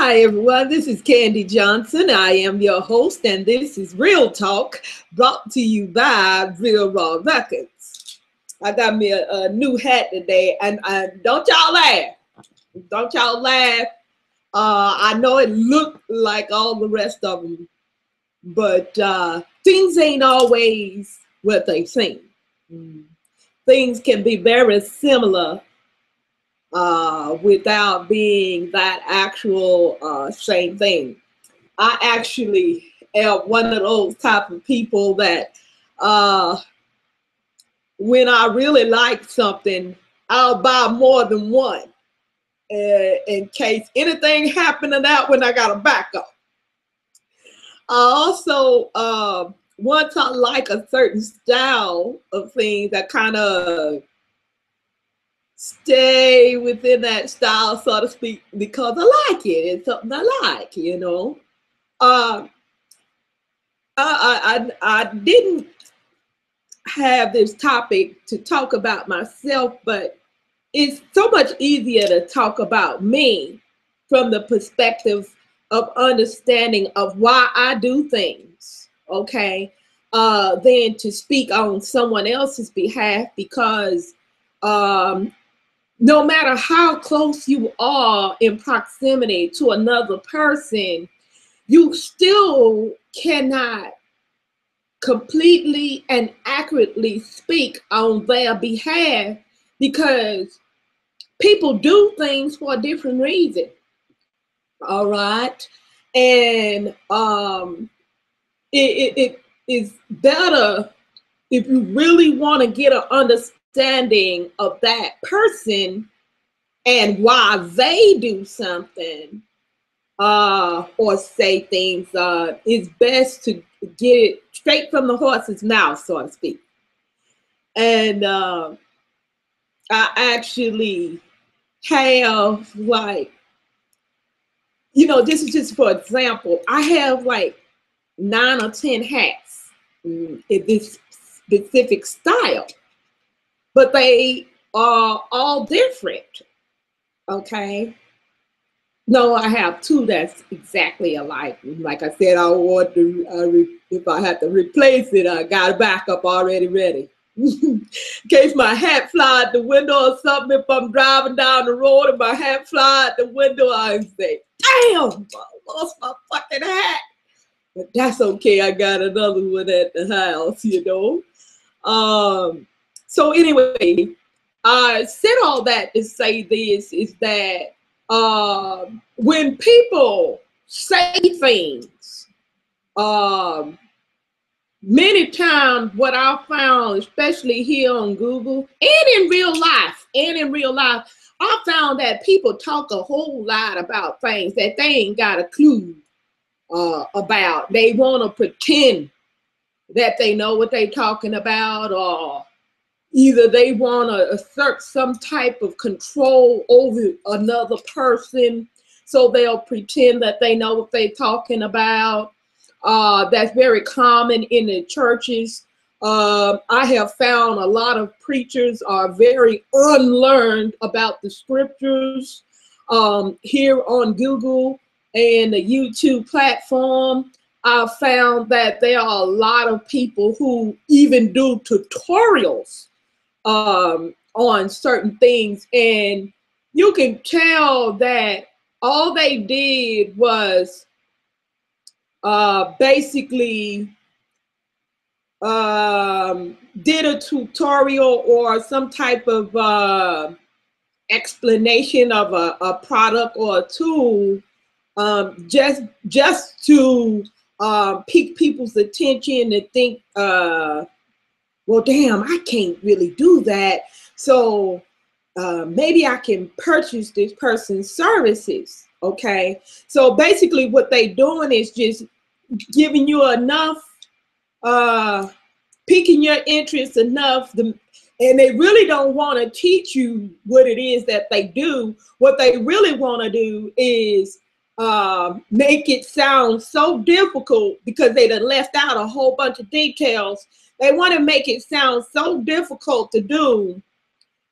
Hi, everyone. This is Candy Johnson. I am your host, and this is Real Talk, brought to you by Real Raw Records. I got me a new hat today, and don't y'all laugh. Don't y'all laugh. I know it looked like all the rest of them, but things ain't always what they seem. Things can be very similar without being that actual same thing. I actually am one of those type of people that when I really like something, I'll buy more than one in case anything happened to that one, I got a backup. I also, once I like a certain style of things, I kind of stay within that style, so to speak, because I like it. It's something I like, you know. I didn't have this topic to talk about myself, but it's so much easier to talk about me from the perspective of understanding of why I do things, okay, than to speak on someone else's behalf, because no matter how close you are in proximity to another person, you still cannot completely and accurately speak on their behalf, because people do things for a different reason. All right. And it is better if you really want to get an understanding of that person and why they do something or say things, it's best to get it straight from the horse's mouth, so to speak. And I actually have, like, you know, this is just for example, I have like 9 or 10 hats in this specific style, but they are all different, okay? No, I have 2 that's exactly alike. Like I said, I want to, if I have to replace it, I got a backup already ready. In case my hat fly out the window or something, if I'm driving down the road and my hat fly out the window, I say, damn, I lost my fucking hat. But that's okay, I got another one at the house, you know. So anyway, I said all that to say this, is that when people say things, many times what I found, especially here on Google and in real life, I found that people talk a whole lot about things that they ain't got a clue about. They want to pretend that they know what they're talking about, or either they want to assert some type of control over another person, so they'll pretend that they know what they're talking about. That's very common in the churches. I have found a lot of preachers are very unlearned about the scriptures. Here on Google and the YouTube platform, I found that there are a lot of people who even do tutorials on certain things, and you can tell that all they did was basically did a tutorial or some type of explanation of a product or a tool, just to pique people's attention and think, well, damn, I can't really do that, so maybe I can purchase this person's services. Okay, so basically what they doing is just giving you enough, piquing your interest enough, and they really don't want to teach you what it is that they do. What they really want to do is make it sound so difficult, because they done left out a whole bunch of details. They want to make it sound so difficult to do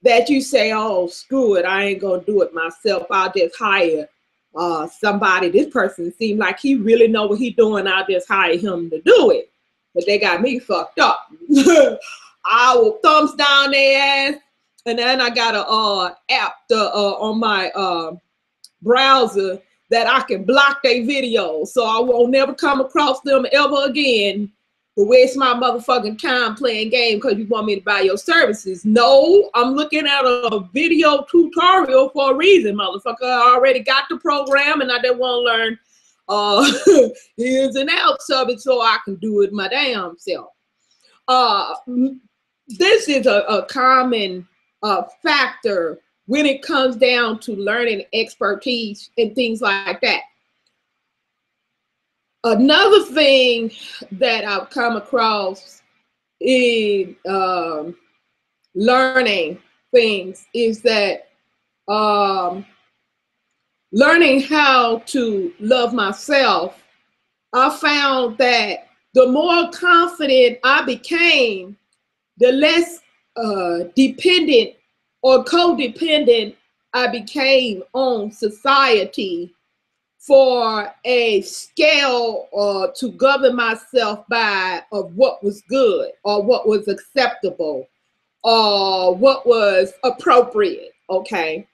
that you say, oh, screw it, I ain't gonna do it myself, I'll just hire somebody, this person seemed like he really know what he doing. I just hired him to do it. But they got me fucked up. I will thumbs down their ass. And then I got a app on my browser that I can block their videos, so I won't never come across them ever again to waste my motherfucking time playing game because you want me to buy your services. No, I'm looking at a video tutorial for a reason, motherfucker. I already got the program and I didn't want to learn ins and outs of it so I can do it my damn self. This is a common factor when it comes down to learning expertise and things like that. Another thing that I've come across in learning things is that learning how to love myself, I found that the more confident I became, the less dependent or codependent I became on society for a scale to govern myself by of what was good or what was acceptable or what was appropriate, okay?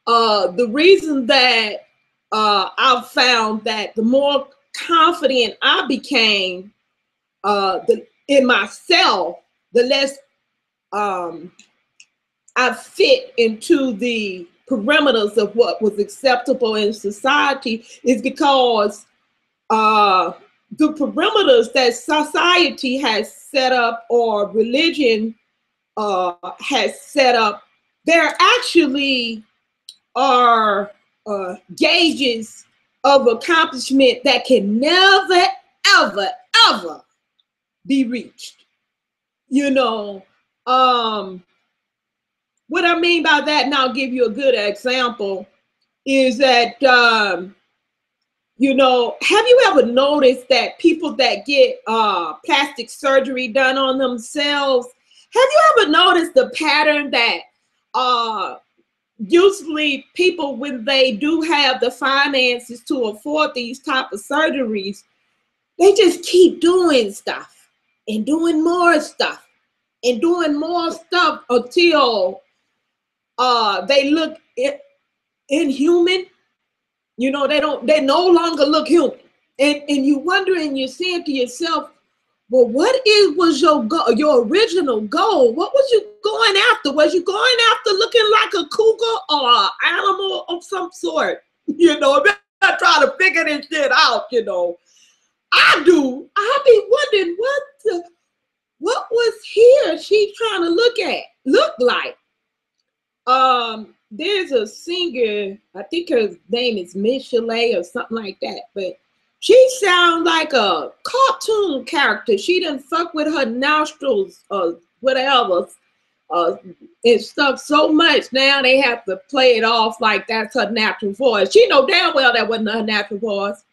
The reason that I've found that the more confident I became in myself, the less I fit into the parameters of what was acceptable in society, is because the parameters that society has set up or religion has set up, there actually are gauges of accomplishment that can never, ever, ever be reached. You know, what I mean by that, and I'll give you a good example, is that, you know, have you ever noticed that people that get plastic surgery done on themselves, have you ever noticed the pattern that usually people, when they do have the finances to afford these type of surgeries, they just keep doing stuff and doing more stuff and doing more stuff until they look inhuman. You know, they no longer look human. And you wonder and you're saying to yourself, well, what was your goal, your original goal? What was you going after? Was you going after looking like a cougar or an animal of some sort? You know, I try to figure this shit out, you know. I do. I be wondering what was she trying to look like? There's a singer, I think her name is Michelet or something like that, but she sounds like a cartoon character. She done fuck with her nostrils or whatever and stuff so much. Now they have to play it off like that's her natural voice. She know damn well that wasn't her natural voice.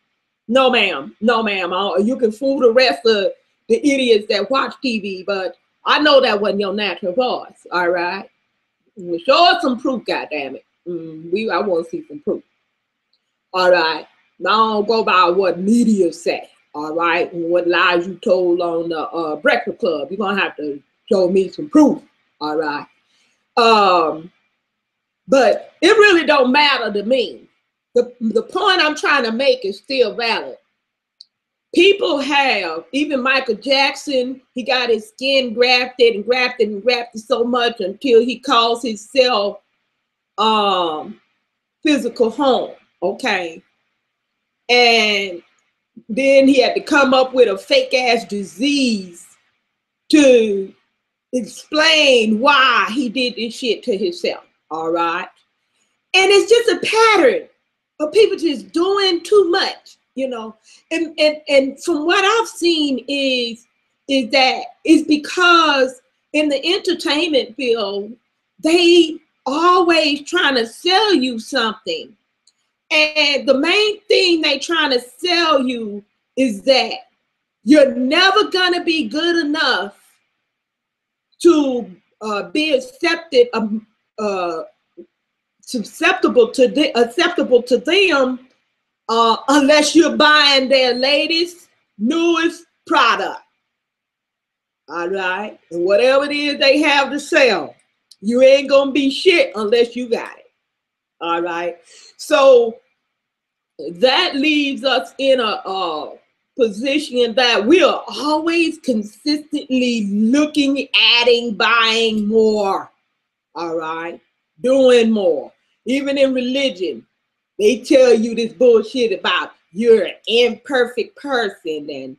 No, ma'am. No, ma'am. You can fool the rest of the idiots that watch TV, but I know that wasn't your natural voice. All right. Well, show us some proof, goddammit. I want to see some proof. All right. Now don't go by what media say. All right. And what lies you told on the Breakfast Club. You're going to have to show me some proof. All right. But it really don't matter to me. The point I'm trying to make is still valid. People have, even Michael Jackson, he got his skin grafted and grafted and grafted so much until he calls himself physical home, okay? And then he had to come up with a fake ass disease to explain why he did this shit to himself, all right? And it's just a pattern of people just doing too much, you know. And from what I've seen is that it's because in the entertainment field, they always trying to sell you something. And the main thing they trying to sell you is that you're never gonna be good enough to be accepted acceptable to them unless you're buying their latest, newest product. All right. And whatever it is they have to sell, you ain't going to be shit unless you got it. All right. So that leaves us in a position that we are always consistently looking, adding, buying more. All right. Doing more. Even in religion, they tell you this bullshit about you're an imperfect person and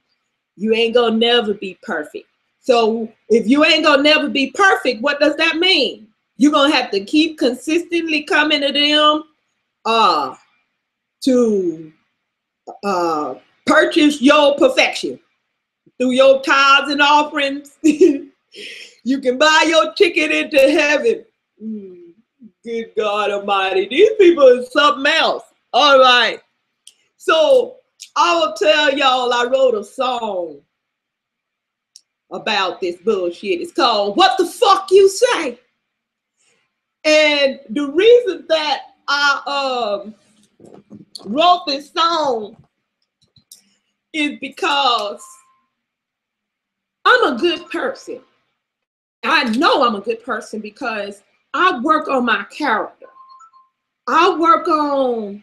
you ain't gonna never be perfect. So if you ain't gonna never be perfect, what does that mean? You're gonna have to keep consistently coming to them to purchase your perfection through your tithes and offerings. You can buy your ticket into heaven. Good God Almighty, these people are something else. All right, so I will tell y'all I wrote a song about this bullshit. It's called "What the Fuck You Say." And the reason that I wrote this song is because I'm a good person. I know I'm a good person because I work on my character. I work on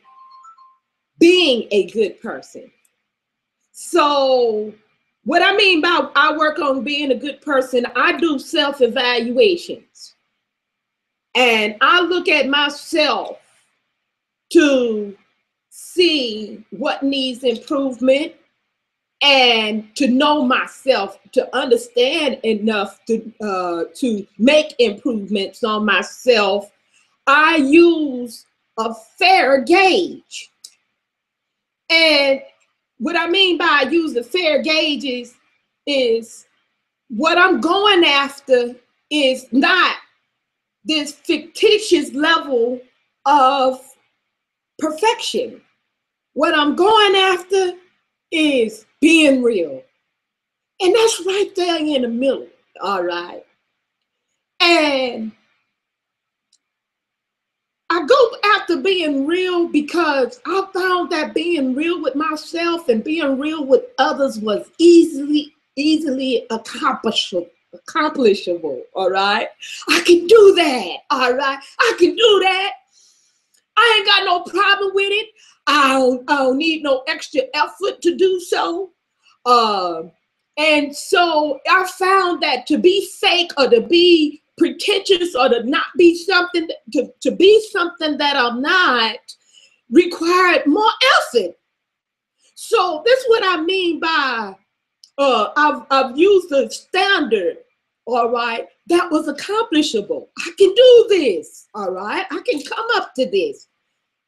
being a good person. So what I mean by I work on being a good person, I do self-evaluations. And I look at myself to see what needs improvement and to know myself, to understand enough to make improvements on myself. I use a fair gauge. And what I mean by use a fair gauge is what I'm going after is not this fictitious level of perfection. What I'm going after is being real. And that's right there in the middle, all right? And I go after being real because I found that being real with myself and being real with others was easily accomplishable, all right? I can do that, all right? I can do that. I ain't got no problem with it. I don't need no extra effort to do so. And so I found that to be fake or to be pretentious or to not be something, to be something that I'm not, required more effort. So that's what I mean by I've used the standard, all right, that was accomplishable. I can do this, all right? I can come up to this.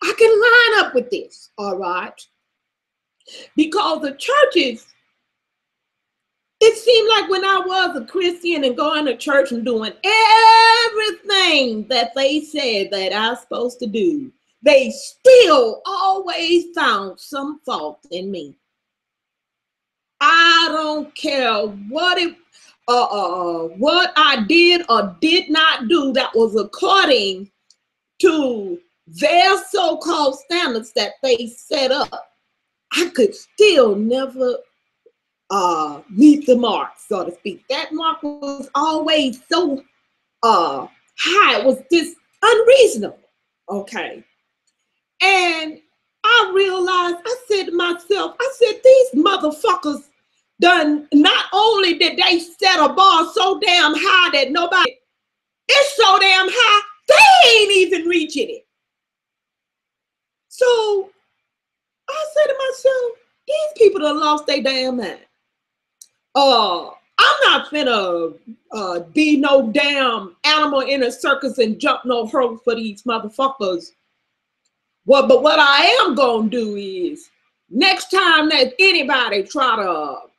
I can line up with this, all right? Because the churches, it seemed like when I was a Christian and going to church and doing everything that they said that I was supposed to do, they still always found some fault in me. I don't care what I did or did not do that was according to their so-called standards that they set up. I could still never meet the mark, so to speak. That mark was always so high. It was just unreasonable. Okay. And I realized, I said to myself, I said, these motherfuckers done, not only did they set a bar so damn high that nobody, it's so damn high, they ain't even reaching it. So I said to myself, these people done lost their damn mind. I'm not finna be no damn animal in a circus and jump no hurdles for these motherfuckers. Well, but what I am gonna do is, next time that anybody try to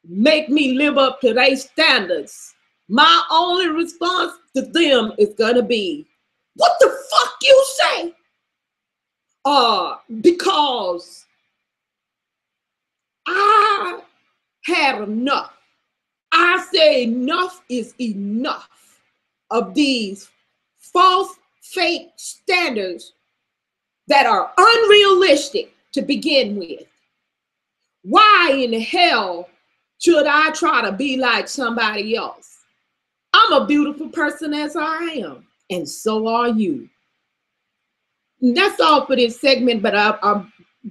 make me live up to their standards, my only response to them is gonna be, what the fuck you say? Because I had enough. I say enough is enough of these false fake standards that are unrealistic to begin with. Why in hell should I try to be like somebody else? I'm a beautiful person as I am, and so are you. And that's all for this segment, but I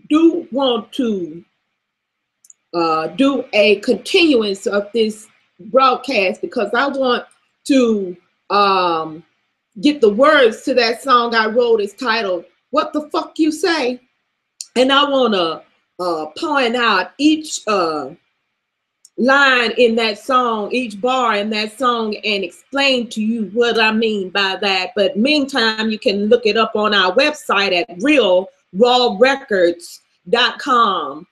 do want to do a continuance of this broadcast because I want to get the words to that song I wrote. It's titled, What the Fuck You Say? And I want to point out each line in that song, each bar in that song, and explain to you what I mean by that. But meantime, you can look it up on our website at realrawrecords.com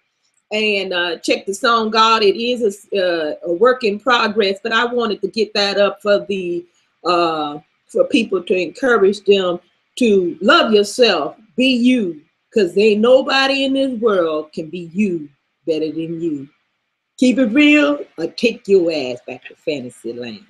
and check the song God. It is a work in progress, but I wanted to get that up for the for people to encourage them to love yourself, be you, because ain't nobody in this world can be you better than you. Keep it real or take your ass back to fantasy land.